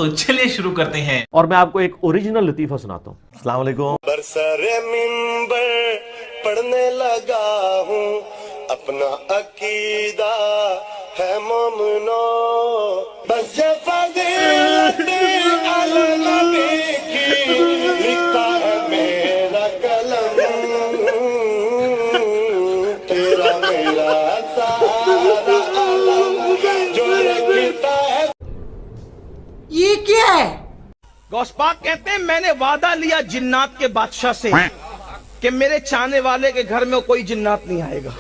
दोस्तों चलिए शुरू करते हैं। और मैं आपको एक ओरिजिनल लतीफा सुनाता हूँ। अस्सलाम वालेकुम। बरसरे मिंबर पढ़ने लगा हूँ, अपना अकीदा है मोमनो, बस ये फजीलत अल नबी की लिखता है मेरा कलम, तेरा मेरा सारा आलम जो लिखता है। ये क्या है? गौसपाक कहते हैं मैंने वादा लिया जिन्नात के बादशाह से कि मेरे चाहने वाले के घर में कोई जिन्नात नहीं आएगा।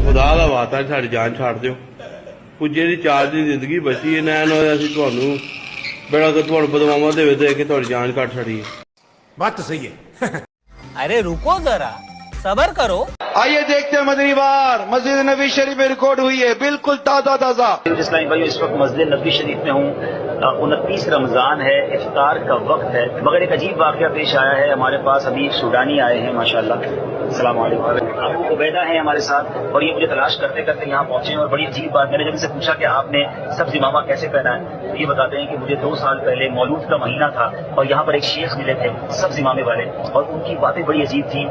खुदा दा वादा साडी जान छाड़ दियो, पुजे दी चार दी जिंदगी बची है, नैन असीं तुहानू बड़ा कि तुहानू बदमावा देवे दे के तुहाडी जान कट छड़ी। बात तो सही है। अरे रुको जरा, सबर करो। आइए देखते हैं मदनी वार मस्जिद नबी शरीफ में रिकॉर्ड हुई है, बिल्कुल ताजा ताजा। इस्लामी भाई इस वक्त मस्जिद नबी शरीफ में हूँ। 29 रमजान है, इफ्तार का वक्त है, मगर एक अजीब वाकया पेश आया है हमारे पास। अभी एक सूडानी आए हैं माशाल्लाह। अस्सलाम वालेकुम। अबू उबैदा है हमारे साथ और ये मुझे तलाश करते करते यहाँ पहुंचे और बड़ी अजीब बात, मैंने जब इनसे पूछा कि आपने सब्ज इमामा कैसे पहना है, तो ये बताते हैं कि मुझे 2 साल पहले मौलूद का महीना था और यहाँ पर एक शेख मिले थे सब्ज इमामे वाले, और उनकी बातें बड़ी अजीब थी।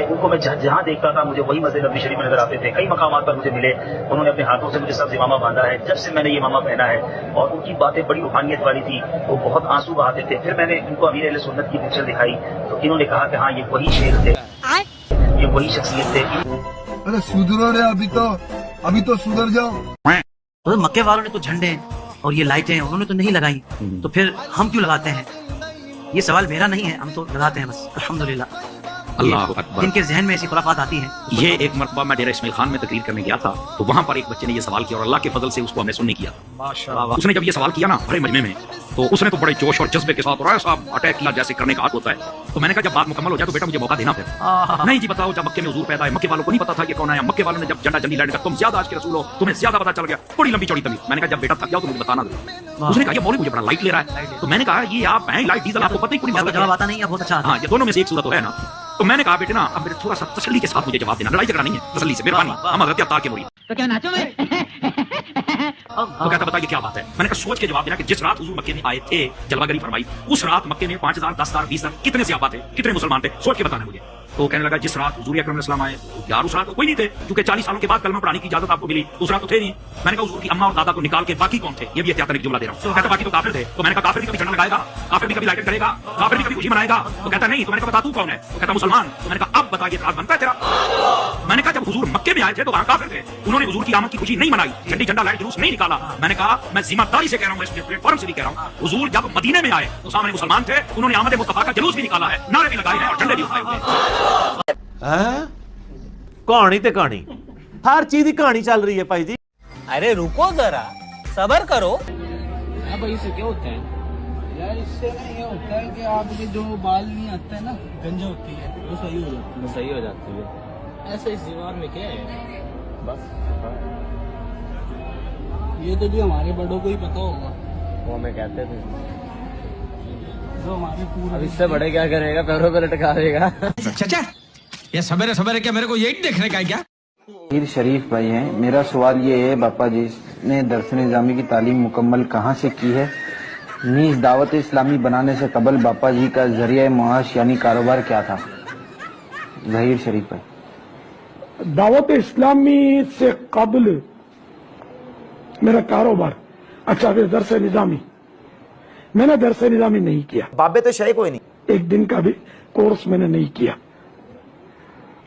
उनको मैं जहाँ देखता था मुझे वही मस्जिद नबी शरीफ में नजर आते थे। कई मकामात पर मुझे मिले, उन्होंने अपने हाथों से मुझे सब्ज इमामा बांधा है जब से मैंने ये इमामा पहना है, और उनकी बातें बड़ी रूहानियत वाली थी, वो बहुत आंसू बहाते थे। फिर मैंने इनको अमीर अहले सुन्नत की पिक्चर दिखाई तो इन्होंने कहा कि हाँ ये वही शेख थे, ये वही शख्सियत थे। अरे सुधरो रे, अभी तो सुधर जाओ। तो मक्के वालों ने तो झंडे और ये लाइटें उन्होंने तो नहीं लगाई, तो फिर हम क्यों लगाते हैं? ये सवाल मेरा नहीं है, हम तो लगाते हैं बस। अल्हम्दुलिल्लाह। अल्लाह अकबर। इनके जहन में ऐसी खुराफात आती हैं। ये एक मरतबा मैं डेरा इस्माइल खान में तकरीर करने गया था, तो वहाँ पर एक बच्चे ने ये सवाल किया और अल्लाह के फजल से उसको हमने सुनने किया। उसने जब ये सवाल किया ना बड़े मजमे में, तो उसने तो बड़े जोश और जज्बे के साथ और ऐसा अटैक किया जैसे करने का हक होता है। तो मैंने कहा जब बात मुकम्मल हो जाए तो बेटा मुझे मौका देना फिर। नहीं जी बताओ, जब मक्के में हुजूर पैदा है, मक्के वालों को नहीं पता था ये कौन है, मक्के वालों ने जब झंडा जंडी लैंड कर तुम ज्यादा आज के रसूल हो, तुम्हें ज्यादा पता चल गया, बड़ी लंबी चौड़ी तमीज। मैंने कहा जब बेटा थक जाओ तो मुझे बताना दो। उसने कहा ये मौलवी मुझे बड़ा लाइट ले रहा है, तो मैंने कहा ये आप हैं लाइट डीजल, आपको पता ही पूरी जवाब आता नहीं है, बहुत अच्छा। हाँ, ये दोनों में से एक सूरत है ना। तो मैंने कहा बेटे ना अब मेरे थोड़ा सा तसल्ली के साथ मुझे जवाब देना, लड़ाई झगड़ा नहीं है, तसल्ली से, मेहरबानी, हम हज़रत अत्तार के मुरीद। तो क्या नाचो में? तो कहता बताइए क्या बात है। मैंने कहा सोच के जवाब देना कि जिस रात हुजूर मक्के में आए थे, जलवागरी फरमाई, उस रात मक्के में 5000, 10,000, 20,000 कितने सियाबा थे, कितने मुसलमान थे, सोच के बताना मुझे। तो कहने लगा जिस रात हुजूर अकरम अलैहिस्सलाम आए, यार उस रात तो कोई नहीं थे, क्योंकि 40 सालों के बाद कलमा पढ़ाने की इजाजत आपको मिली, उस रात तो थे नहीं। मैंने कहा हुजूर की अम्मा और दादा को निकाल के बाकी कौन थे, ये भी एहतियातन एक जुमला दे रहा हूँ। कहता बाकी तो काफिर थे। तो मैंने कहा काफिर भी कभी झंडा लगाएगा, काफिर भी कभी लाइट करेगा, काफिर भी कभी खुशी मनाएगा? तो कहता नहीं। तो मैंने कहा बता तू कौन है? तो कहता मुसलमान। तो मैंने कहा अब बता ये राज बनता है तेरा? मैंने कहा जब हुजूर मक्के में आए थे तो वहाँ काफिर थे, उन्होंने हुजूर की आमद की खुशी नहीं मनाई, झंडी झंडा लाइट जुलूस नहीं निकाला। मैंने कहा मैं जिम्मेदारी से कह रहा हूँ, इस प्लेटफॉर्म से भी कह रहा हूँ, हुजूर जब मदीने में आए तो सामने मुसलमान थे, उन्होंने आमद मुस्तफा का जुलूस भी निकाला है, नारे भी लगाए हैं और झंडे भी उठाए हुए। कहानी ते कहानी, हर चीज की कहानी चल रही है भाई जी। अरे रुको जरा, सबर करो। भाई इससे क्या होता है यार? इससे ना ये होता है कि आपके जो बाल नहीं आते हैं ना, गंज होती है, वो सही हो जाती है। ऐसे इस दीवार में क्या है बस, ये तो जो हमारे बड़ों को ही पता होगा, वो हमें कहते थे जो हमारे पूरे। अब इससे बड़े क्या करेगा, पैरों पे लटका देगा। चाचा ये सवेरे सवेरे क्या मेरे को यही देखने का है क्या? हीर शरीफ भाई हैं, मेरा सवाल ये है बापा जी ने दरस निज़ामी की तालीम मुकम्मल कहाँ से की है? नीज दावत इस्लामी बनाने से कबल बापा जी का जरिया मुआश यानी कारोबार क्या था? ज़हीर शरीफ भाई। दावत इस्लामी से कबल मेरा कारोबार। अच्छा फिर दरस निज़ामी, मैंने दरस निज़ामी नहीं किया, बाबे तो शय कोई नहीं, एक दिन का भी कोर्स मैंने नहीं किया।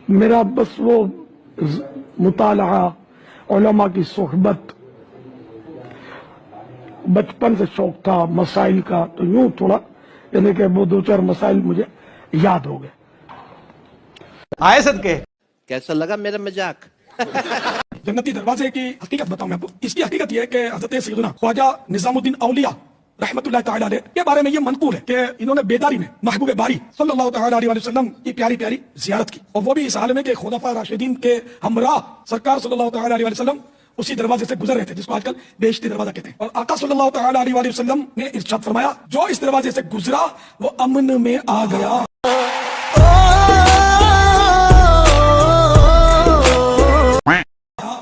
मेरा बस वो मुताला, उलमा की सोहबत, बचपन से शौक था मसाइल का, तो यूं थोड़ा यानी कि वो 2-4 मसाइल मुझे याद हो गए। आए सदके। कैसा लगा मेरा मजाक? जन्नती दरवाजे की हकीकत बताऊं मैं आपको। इसकी हकीकत यह है कि हजरत सैयदना ख्वाजा निजामुद्दीन औलिया रहमतुल्लाह तआला अलैह के बारे में ये मनकूल है कि इन्होंने बेदारी में महबूब बारी सल्लल्लाहु तआला अलैहि वसल्लम की प्यारी प्यारी जियारत की, और वो भी इस हाल में कि खुलफा राशिदीन के हमरा सरकार सल्लल्लाहु तआला अलैहि वसल्लम उसी दरवाजे से गुजर रहे थे जिसको आजकल बेइज्जती दरवाजा कहते हैं। और आका सल्लल्लाहु तआला अलैहि वसल्लम ने इरशाद फरमाया, जो इस दरवाजे से गुजरा वो अमन में आ गया।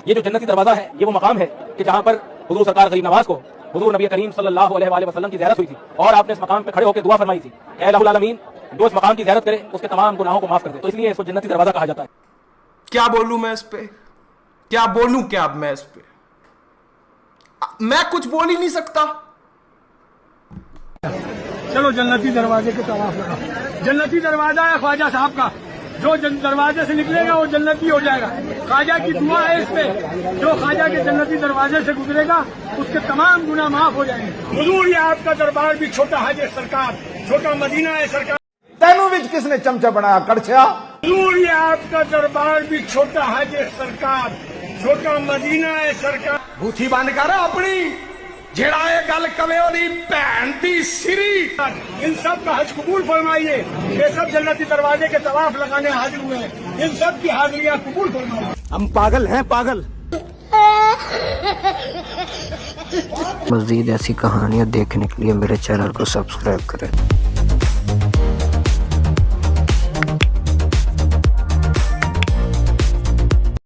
ये जो जन्नती दरवाजा है, ये वो मकाम है कि जहाँ पर हुजूर सरकार गरीब नवाज को हुजूर नबी करीम सल्लल्लाहु अलैहि वसल्लम की ज़ियारत हुई थी और आपने इस मकाम पे खड़े होकर दुआ फरमाई थी, ऐ इलाहुल आलमीन, जो इस मकाम की ज़ियारत करे उसके तमाम गुनाहों को माफ कर दे। तो इसलिए इसको जन्नती दरवाजा कहा जाता है। क्या बोलूं मैं इस पे, क्या बोलूं क्या मैं इस पे, मैं कुछ बोल ही नहीं सकता। चलो जन्नती दरवाजे के तवाफ लगा। जन्नती दरवाजा है ख्वाजा साहब का, जो दरवाजे से निकलेगा वो जन्नती हो जाएगा। ख्वाजा की दुआ है इस पे, जो ख्वाजा के जन्नती दरवाजे से गुजरेगा उसके तमाम गुनाह माफ हो जाएंगे। हुजूर ये आपका दरबार भी छोटा है सरकार, छोटा मदीना है सरकार। तेनू विच किसने चमचा बनाया कड़छा? हुजूर ये आपका दरबार भी छोटा है सरकार, छोटा मदीना है सरकार। बूथी बंद कर अपनी, जेड़ा ये गल कवे ओदी भैन दी सिरी। इन सब का हज कबूल फरमाइए। ये सब जन्नती दरवाजे के तवाफ लगाने हाजिर हुए हैं, इन सब की हाजिरियां कबूल फरमाइए। हम पागल हैं, पागल। मज़ीद ऐसी कहानियाँ देखने के लिए मेरे चैनल को सब्सक्राइब करें।